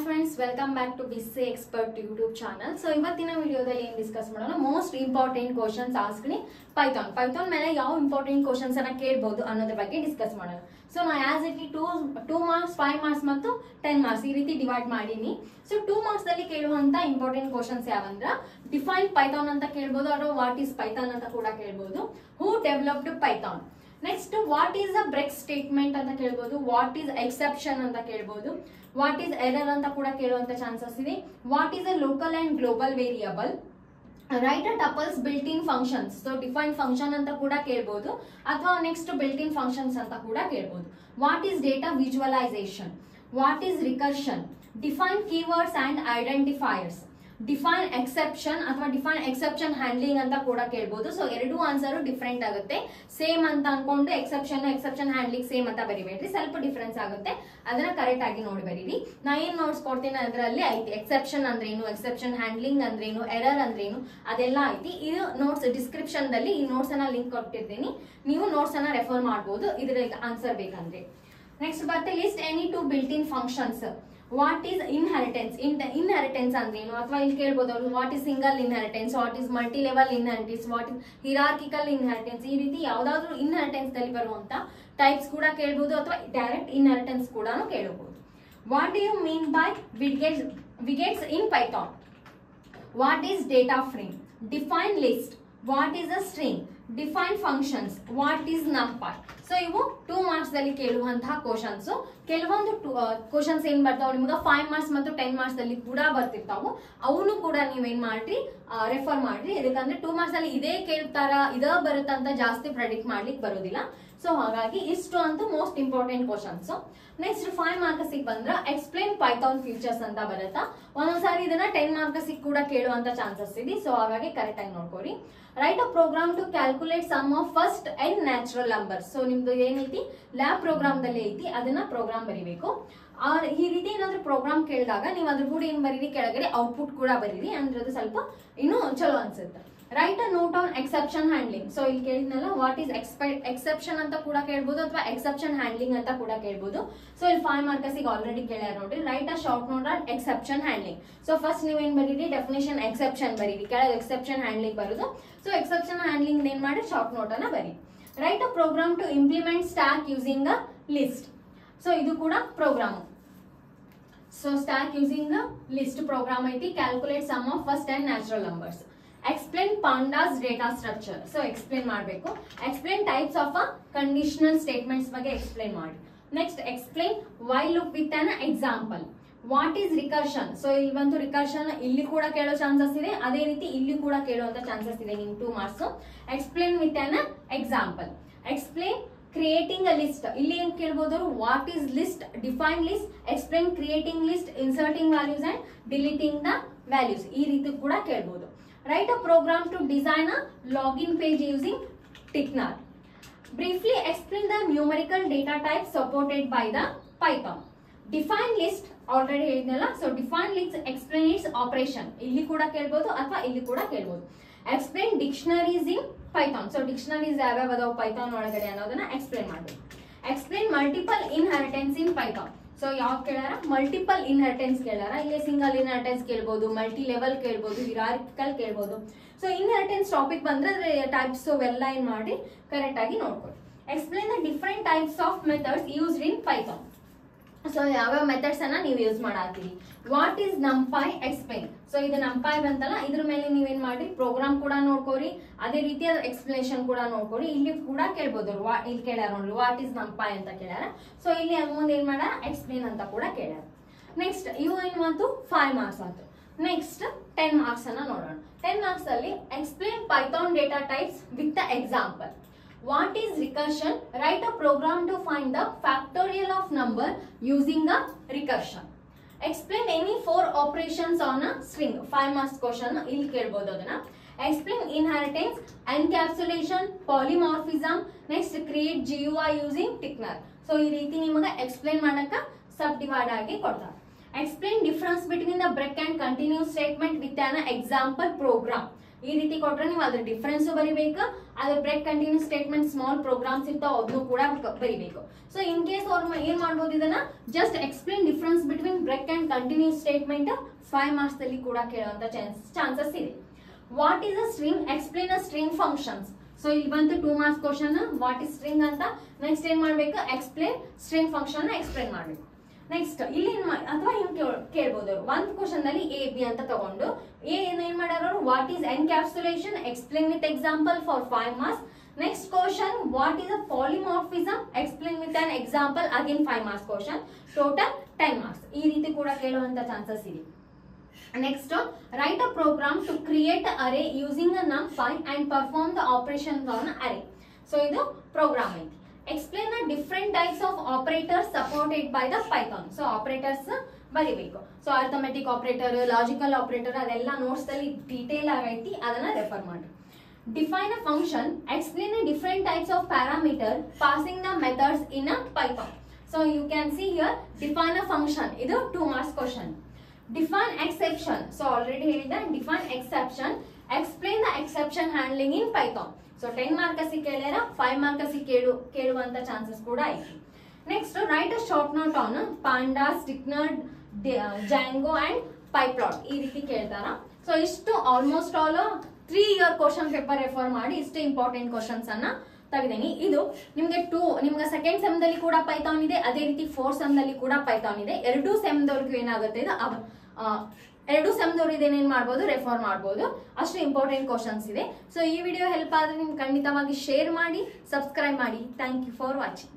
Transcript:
Hi friends, welcome back to BC Expert YouTube channel. So ಇವತ್ತಿನ ವಿಡಿಯೋದಲ್ಲಿ ಏನು discuss ಮಾಡೋಣ ಮೋಸ್ಟ್ ಇಂಪಾರ್ಟೆಂಟ್ ಕ್ವೆಶ್ಚನ್ಸ್ ಆಸ್ಕ್ ನಿ ಪೈಥಾನ್ ಮೇಲೆ ಯಾವ ಇಂಪಾರ್ಟೆಂಟ್ ಕ್ವೆಶ್ಚನ್ಸ್ ಅನ್ನ ಕೇಳಬಹುದು ಅನ್ನೋದ್ರ ಬಗ್ಗೆ ಡಿಸ್ಕಸ್ ಮಾಡೋಣ. ಸೊ ನಾ ಆಸ್ ಇಟ್ 2 ಮಾರ್ಕ್ಸ್ 5 ಮಾರ್ಕ್ಸ್ ಮತ್ತು 10 ಮಾರ್ಕ್ಸ್ ಈ ರೀತಿ ಡಿವೈಡ್ ಮಾಡೀನಿ. ಸೊ 2 ಮಾರ್ಕ್ಸ್ ದಲ್ಲಿ ಕೇಳುವಂತ ಇಂಪಾರ್ಟೆಂಟ್ ಕ್ವೆಶ್ಚನ್ಸ್ ಯಾವಂದ್ರ ಡಿಫೈನ್ ಪೈಥಾನ್ ಅಂತ ಕೇಳಬಹುದು ಅಥವಾ ವಾಟ್ ಈಸ್ ಪೈಥಾನ್ ಅಂತ ಕೂಡ ಕೇಳಬಹುದು. Who developed Python. Next what is a break statement ಅಂತ ಕೇಳಬಹುದು. ವಾಟ್ ಈಸ್ ಎಕ್ಸೆಪ್ಷನ್ ಅಂತ ಕೇಳಬಹುದು. ವಾಟ್ ಈಸ್ ಎರರ್ ಅಂತ ಕೂಡ ಕೇಳುವಂತ ಚಾನ್ಸಸ್ ಇದೆ. What is a local and global variable. Write a tuples built in functions. So define function ಅಂತ ಕೂಡ ಕೇಳಬಹುದು ಅಥವಾ ನೆಕ್ಸ್ಟ್ ಬಿಲ್ಟ್ ಇನ್ ಫಂಕ್ಷನ್ಸ್ ಅಂತ ಕೂಡ ಕೇಳಬಹುದು. What is data visualisation. What is recursion. Define keywords and identifiers. Define exception ಅಥವಾ define exception handling ಅಂತ ಕೂಡ ಕೇಳಬಹುದು. ಸೊ ಎರಡು ಆನ್ಸರ್ ಡಿಫ್ರೆಂಟ್ ಆಗುತ್ತೆ. ಸೇಮ್ ಅಂತ ಅನ್ಕೊಂಡು ಎಕ್ಸೆಪ್ಷನ್ ಹ್ಯಾಂಡ್ಲಿಂಗ್ ಸೇಮ್ ಅಂತ ಬರಿಬೇಡ್ರಿ, ಸ್ವಲ್ಪ ಡಿಫ್ರೆನ್ಸ್ ಆಗುತ್ತೆ, ಅದನ್ನ ಕರೆಕ್ಟ್ ಆಗಿ ನೋಡಿ ಬರೀರಿ. ನಾ ಏನ್ ನೋಟ್ಸ್ ಕೊಡ್ತೀನಿ ಅದರಲ್ಲಿ ಐತಿ ಎಕ್ಸೆಪ್ಷನ್ ಅಂದ್ರೇನು, ಎಕ್ಸೆಪ್ಷನ್ ಹ್ಯಾಂಡ್ಲಿಂಗ್ ಅಂದ್ರೇನು, ಎರರ್ ಅಂದ್ರೇನು ಅದೆಲ್ಲ ಐತಿ. ಇದು ನೋಟ್ಸ್ ಡಿಸ್ಕ್ರಿಪ್ಷನ್ ದಲ್ಲಿ ಈ ನೋಟ್ಸ್ ಅನ್ನ ಲಿಂಕ್ ಕೊಟ್ಟಿರ್ತೀನಿ, ನೀವು ನೋಟ್ಸ್ ಅನ್ನ ರೆಫರ್ ಮಾಡಬಹುದು ಇದ್ರ ಆನ್ಸರ್ ಬೇಕಂದ್ರೆ. ನೆಕ್ಸ್ಟ್ ಬರುತ್ತೆ list any two built in functions. What is inheritance. Inheritance ಅಂದ್ರೇನು ಅಥವಾ ಇಲ್ಲಿ ಕೇಳಬಹುದು ಅವರು what is single inheritance, what is multi level inheritance, what is hierarchical inheritance. ಈ ರೀತಿ ಯಾವ್ದಾದ್ರು ಇನ್ಹೆರಿಟೆನ್ಸ್ ದಲ್ಲಿ ಬರುವಂತ ಟೈಪ್ಸ್ ಕೂಡ ಕೇಳಬಹುದು ಅಥವಾ ಡೈರೆಕ್ಟ್ ಇನ್ಹೆರಿಟೆನ್ಸ್ ಕೂಡ ಕೇಳಬಹುದು. What do you mean by widgets in Python. What is data frame. Define list. What is a string. Define functions. What is NumPy. So ಇವು 2 ಮಾರ್ಕ್ಸ್ ದಲ್ಲಿ ಕೇಳುವಂತಹ ಕ್ವಶನ್ಸ್. ಕೆಲವೊಂದು ಕ್ವಶನ್ಸ್ ಏನ್ ಬರ್ತಾವ ನಿಮ್ಗೆ 5 ಮಾರ್ಕ್ಸ್ ಮತ್ತು 10 ಮಾರ್ಕ್ಸ್ ದಲ್ಲಿ ಕೂಡ ಬರ್ತಿರ್ತಾವು. ಅವನು ಕೂಡ ನೀವೇನ್ ಮಾಡ್ರಿ ರೆಫರ್ ಮಾಡ್ರಿ. ಯಾಕಂದ್ರೆ 2 ಮಾರ್ಕ್ಸ್ ಅಲ್ಲಿ ಇದೇ ಕೇಳ್ತಾರ ಇದೇ ಬರುತ್ತಂತ ಜಾಸ್ತಿ ಪ್ರೆಡಿಕ್ಟ್ ಮಾಡ್ಲಿಕ್ಕೆ ಬರೋದಿಲ್ಲ. ಸೊ ಹಾಗಾಗಿ ಇಷ್ಟು ಅಂತೂ most important questions. Next 5 marks ಬಂದ್ರ ಎಕ್ಸ್ಪ್ಲೇನ್ ಪೈಥಾನ್ ಫ್ಯೂಚರ್ಸ್ ಅಂತ ಬರುತ್ತಾ. ಒಂದೊಂದ್ಸಾರಿ ಇದನ್ನ 10 ಮಾರ್ಕ್ಸ್ ಕೂಡ ಕೇಳುವಂತ ಚಾನ್ಸಸ್ ಇದೆ. ಸೊ ಹಾಗಾಗಿ ಕರೆಕ್ಟ್ ಆಗಿ ನೋಡ್ಕೊರಿ. Write a program to calculate sum of first and natural numbers. So ನಿಮ್ದು ಏನೈತಿ ಲ್ಯಾಬ್ ಪ್ರೋಗ್ರಾಮ್ ದಲ್ಲಿ ಐತಿ ಅದನ್ನ ಪ್ರೋಗ್ರಾಮ್ ಬರಿಬೇಕು. ಈ ರೀತಿ ಏನಾದ್ರೂ ಪ್ರೋಗ್ರಾಮ್ ಕೇಳಿದಾಗ ನೀವು ಅದ್ರ ಕೂಡ ಏನ್ ಬರೀರಿ ಕೆಳಗಡೆ ಔಟ್ಪುಟ್ ಕೂಡ ಬರೀರಿ, ಅಂದ್ರೆ ಅದು ಸ್ವಲ್ಪ ಇನ್ನೂ ಚಲೋ ಅನ್ಸುತ್ತೆ. Write a note on exception handling. So ಇಲ್ಲಿ ಕೇಳಿದ್ನಲ್ಲ ವಾಟ್ ಈಸ್ ಎಕ್ಸೆಪ್ಷನ್ ಅಂತ ಕೂಡ ಕೇಳಬಹುದು ಅಥವಾ ಎಕ್ಸೆಪ್ಷನ್ ಹ್ಯಾಂಡ್ಲಿಂಗ್ ಅಂತ ಕೂಡ ಕೇಳಬಹುದು. ಸೊ ಇಲ್ಲಿ 5 ಮಾರ್ಕ್ಸ್ ಆಲ್ರೆಡಿ ಕೇಳ್ಯಾರ ನೋಡ್ರಿ. Write a short note on exception handling. So first ನೀವೇನ್ ಬರೀರಿ ಡೆಫಿನೇಷನ್ ಎಕ್ಸೆಪ್ಷನ್ ಬರೀರಿ, ಕೆಳಗೆ ಎಕ್ಸೆಪ್ಷನ್ ಹ್ಯಾಂಡ್ಲಿಂಗ್ ಬರುದು. ಸೊ ಎಕ್ಸೆಪ್ಷನ್ ಹ್ಯಾಂಡ್ಲಿಂಗ್ ಏನ್ ಮಾಡಿ ಶಾರ್ಟ್ ನೋಟ್ ಅನ್ನ ಬರಿ. Write a program to implement stack using a list. So ಇದು ಕೂಡ program. So stack using a list program ಐತಿ. Calculate sum of first and natural numbers. Explain pandas data structure. So explain ಮಾಡಬೇಕು. Explain types of a conditional statements ಬಗ್ಗೆ explain ಮಾಡಿ. Next explain Y loop with an example. What is recursion. So ಇಲ್ಲಿ ಬಂದು recursion ಇಲ್ಲಿ ಕೂಡ ಕೇಳೋ chances ಇದೆ, ಅದೇ ರೀತಿ ಇಲ್ಲಿ ಕೂಡ ಕೇಳುವಂತ ಚಾನ್ಸಸ್ ಇದೆ ನಿಮ್ 2 marks. Explain with an example. Explain creating a list. ಇಲ್ಲಿ ಏನ್ ಕೇಳಬಹುದು what is list, define list, explain creating list, inserting values and deleting the values. ಈ ರೀತಿ ಕೂಡ ಕೇಳಬಹುದು. Write a program to design a login page using Tcnar. Briefly explain the numerical data types supported by the Python. Define list already ಹೇಳಿದ್ನಲ್ಲ. So define list explain its operation. ಇಲ್ಲಿ ಕೂಡ ಕೇಳಬಹುದು ಅಥವಾ ಇಲ್ಲಿ ಕೂಡ ಕೇಳಬಹುದು. Explain dictionaries in Python. So dictionaries ಯಾವ್ಯಾವ ಅದಾವ Python ಒಳಗಡೆ ಅನ್ನೋದನ್ನ explain ಮಾಡಬೇಕು. Explain multiple inheritance in Python. So ಯಾವ ಕೇಳಾರ ಮಲ್ಟಿಪಲ್ ಇನ್ಹೆರಿಟೆನ್ಸ್ ಕೇಳಾರ. ಇಲ್ಲಿ ಸಿಂಗಲ್ ಇನ್ಹೆರಿಟೆನ್ಸ್ ಕೇಳಬಹುದು, ಮಲ್ಟಿ ಲೆವೆಲ್ ಕೇಳಬಹುದು, ಹಿರಾರ್ಕಿಕಲ್ ಕೇಳಬಹುದು. ಸೊ ಇನ್ಹೆರಿಟೆನ್ಸ್ ಟಾಪಿಕ್ ಬಂದ್ರೆ ಟೈಪ್ಸ್ ಅವೆಲ್ಲ ಏನ್ ಮಾಡಿ ಕರೆಕ್ಟ್ ಆಗಿ ನೋಡ್ಕೊಳ್ಳಿ. Explain the different types of methods used in Python. So ಯಾವ್ಯಾವ ಮೆಥಡ್ಸ್ ಅನ್ನ ನೀವು ಯೂಸ್ ಮಾಡಾತೀರಿ. What is NumPy explain. So ಇದು ನಂಪೈ ಬಂತಲ್ಲ, ಇದ್ರ ಮೇಲೆ ನೀವೇನ್ ಮಾಡಿ ಪ್ರೋಗ್ರಾಮ್ ಕೂಡ ನೋಡ್ಕೋರಿ, ಅದೇ ರೀತಿ ಎಕ್ಸ್ಪ್ಲೇಷನ್ ಕೂಡ ನೋಡ್ಕೋರಿ. ಇಲ್ಲಿ ಕೂಡ ಕೇಳ್ಬೋದು, ಇಲ್ಲಿ ಕೇಳ್ಯಾರ ನೋಡ್ರಿ ವಾಟ್ ಈಸ್ ನಂಪೈ ಅಂತ ಕೇಳ್ಯಾರ. ಸೊ ಇಲ್ಲಿ ಮುಂದೆ ಏನ್ ಮಾಡ ಎಕ್ಸ್ಪ್ಲೇನ್ ಅಂತ ಕೂಡ ಕೇಳ್ಯಾರ. ನೆಕ್ಸ್ಟ್ ಇವು ಏನ್ ಬಂತು 5 ಮಾರ್ಕ್ಸ್ ಆಯ್ತು. ನೆಕ್ಸ್ಟ್ 10 ಮಾರ್ಕ್ಸ್ ಅನ್ನ ನೋಡೋಣ. 10 ಮಾರ್ಕ್ಸ್ ಅಲ್ಲಿ explain Python data types with the example. What is recursion? Write a program to find the factorial of number using a recursion. Explain any 4 operations on a string. 5 marks question ಇಲ್ಲಿ ಕೇಳಬಹುದು ಅದನ್ನ. Explain inheritance, encapsulation, polymorphism. Next create GUI using Tcnar. So ಈ ರೀತಿ ನಿಮಗೆ explain ಮಾಡಕ ಸಬ್ divide ಆಗಿ ಕೊಡ್ತಾರೆ. Explain difference between the break and continue statement with an example program. ಈ ರೀತಿ ಕೊಟ್ರೆ ನೀವು ಅದ್ರ ಡಿಫರೆನ್ಸ್ ಬರಿಬೇಕು, ಅದ್ರ break continues statement small programs ಇರ್ತಾವ ಅದನ್ನು ಕೂಡ ಬರಿಬೇಕು. ಸೊ ಇನ್ ಕೇಸ್ ಅವ್ರ ಏನ್ ಮಾಡ್ಬೋದು, ಇದನ್ನ just explain difference between break and continues statement 5 marks ಅಲ್ಲಿ ಕೂಡ ಕೇಳುವಂತ ಚಾನ್ಸಸ್ ಇದೆ. What is a string, explain a string functions. So ಇಲ್ಲಿ ಬಂತು 2 marks question, what is string ಅಂತ. ನೆಕ್ಸ್ಟ್ ಏನ್ ಮಾಡ್ಬೇಕು, ಎಕ್ಸ್ಪ್ಲೇನ್ ಸ್ಟ್ರಿಂಗ್ ಫಂಕ್ಷನ್ ಎಕ್ಸ್ಪ್ಲೇನ್ ಮಾಡ್ಬೇಕು. ನೆಕ್ಸ್ಟ್ ಇಲ್ಲಿ ಅಥವಾ ಹಿಂಗ್ ಕೇಳ್ಬೋದು, ಒಂದು ಕ್ವಶನ್ ನಲ್ಲಿ ಎ ಬಿ ಅಂತ ತಗೊಂಡು ಏನ್ ಮಾಡ್ಯಾರ, what is encapsulation, explain with example for 5 marks. Next question, what is a polymorphism, explain with an example, again 5 marks question, total 10 marks. ಈ ರೀತಿ ಕೂಡ ಕೇಳುವಂತ ಚಾನ್ಸಸ್ ಇದೆ. Next, write a program to create an array using a numpy and perform the operations on an array. So, ಇದು program ಐತಿ. Explain the different types of operators supported by the Python. So, operators ಬರಿಬೇಕು. So, arithmetic operator, logical operator ಅದೆಲ್ಲ notes ಅಲ್ಲಿ detail ಆಗೈತಿ, ಅದನ್ನ refer ಮಾಡಿ. Define a function, explain the different types of parameter passing the methods in a Python. So, you can see here, define a function. ಇದು 2 marks question. Define exception. So already ಹೇಳಿದ define exception. Explain the exception handling in Python. So 10 marks ಕೇಳ್ಯಾರ, 5 marks ಕೇಳುವಂತ chances ಕೂಡ ಐತಿ. Next, write a short note on pandas, sticknerd, Django and pyplot. ಈ ರೀತಿ ಕೇಳ್ತಾರ. So ಇಷ್ಟು almost all 3 year question paper refer ಮಾಡಿ ಇಷ್ಟು ಇಂಪಾರ್ಟೆಂಟ್ ಕ್ವಶನ್ಸ್ ಅನ್ನ ತೆಗೆದೇನಿ. ಇದು ನಿಮ್ಗೆ ಸೆಕೆಂಡ್ ಸೆಮ್ ದಲ್ಲಿ ಕೂಡ ಪೈಥಾನ್ ಇದೆ, ಅದೇ ರೀತಿ 4th ಸೆಮ್ ದಲ್ಲಿ ಕೂಡ ಪೈಥಾನ್ ಇದೆ. 2 ಸೆಮ್ ದವರೆಗೂ ಏನಾಗುತ್ತೆ, ಇದು 2 ಸೆಮ್ ದವ್ರು ಇದೇನೇನ್ ಮಾಡ್ಬೋದು, ರೆಫರ್ ಮಾಡ್ಬೋದು. ಅಷ್ಟು ಇಂಪಾರ್ಟೆಂಟ್ ಕ್ವಶನ್ಸ್ ಇದೆ. ಸೊ ಈ ವಿಡಿಯೋ ಹೆಲ್ಪ್ ಆದ್ರೆ ನಿಮ್ಗೆ ಖಂಡಿತವಾಗಿ ಶೇರ್ ಮಾಡಿ, ಸಬ್ಸ್ಕ್ರೈಬ್ ಮಾಡಿ. Thank you for watching.